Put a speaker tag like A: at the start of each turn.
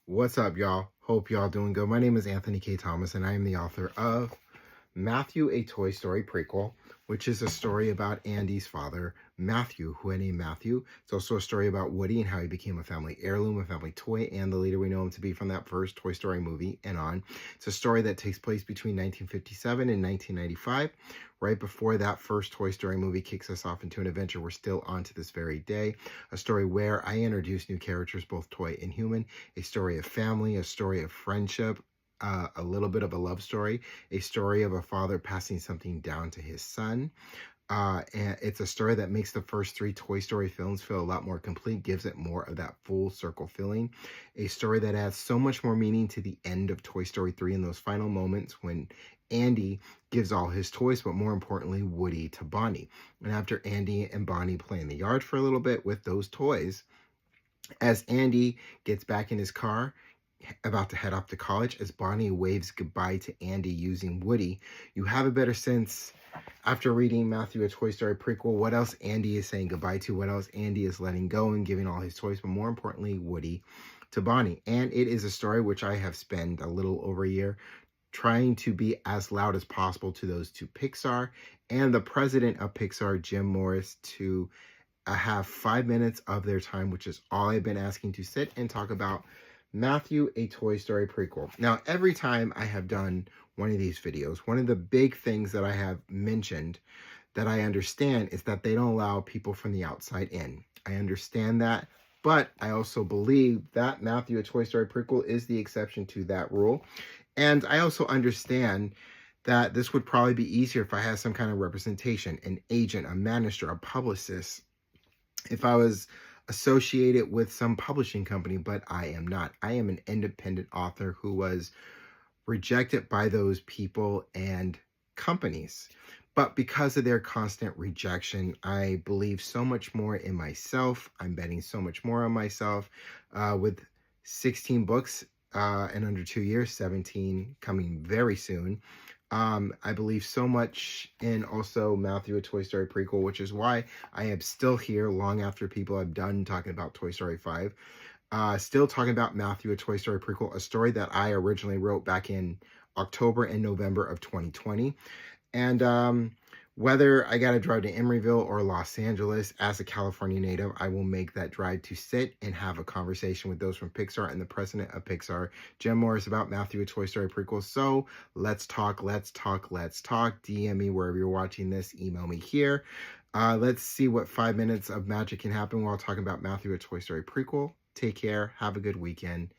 A: What's up, y'all? Hope y'all doing good. My name is Anthony K. Thomas, and I am the author of Matthew, a Toy Story Prequel, which is a story about Andy's father, Matthew, who I named Matthew. It's also a story about Woody and how he became a family heirloom, a family toy, and the leader we know him to be from that first Toy Story movie and on. It's a story that takes place between 1957 and 1995. Right before that first Toy Story movie kicks us off into an adventure we're still on to this very day. A story where I introduce new characters, both toy and human. A story of family, a story of friendship, a little bit of a love story, a story of a father passing something down to his son. And it's a story that makes the first three Toy Story films feel a lot more complete, gives it more of that full circle feeling. A story that adds so much more meaning to the end of Toy Story 3 in those final moments when Andy gives all his toys, but more importantly, Woody to Bonnie. And after Andy and Bonnie play in the yard for a little bit with those toys, as Andy gets back in his car, about to head off to college, as Bonnie waves goodbye to Andy using Woody, you have a better sense after reading Matthew, a Toy Story Prequel, what else Andy is saying goodbye to, what else Andy is letting go and giving all his toys, but more importantly, Woody to Bonnie. And it is a story which I have spent a little over a year trying to be as loud as possible to those two Pixar and the president of Pixar, Jim Morris, to have 5 minutes of their time, which is all I've been asking, to sit and talk about Matthew, a Toy Story Prequel. Now, every time I have done one of these videos, one of the big things that I have mentioned that I understand is that they don't allow people from the outside in. I understand that, but I also believe that Matthew, a Toy Story Prequel is the exception to that rule. And I also understand that this would probably be easier if I had some kind of representation, an agent, a manager, a publicist, if I was associated with some publishing company, but I am not. I am an independent author who was rejected by those people and companies. But because of their constant rejection, I believe so much more in myself. I'm betting so much more on myself with 16 books in under 2 years, 17 coming very soon. I believe so much in also Matthew, a Toy Story Prequel, which is why I am still here long after people have done talking about Toy Story 5. Still talking about Matthew, a Toy Story Prequel, a story that I originally wrote back in October and November of 2020. And whether I got to drive to Emeryville or Los Angeles, as a California native, I will make that drive to sit and have a conversation with those from Pixar and the president of Pixar, Jim Morris, about Matthew, a Toy Story Prequel. So let's talk, let's talk, let's talk. DM me wherever you're watching this. Email me here. Let's see what 5 minutes of magic can happen while talking about Matthew, a Toy Story Prequel. Take care. Have a good weekend.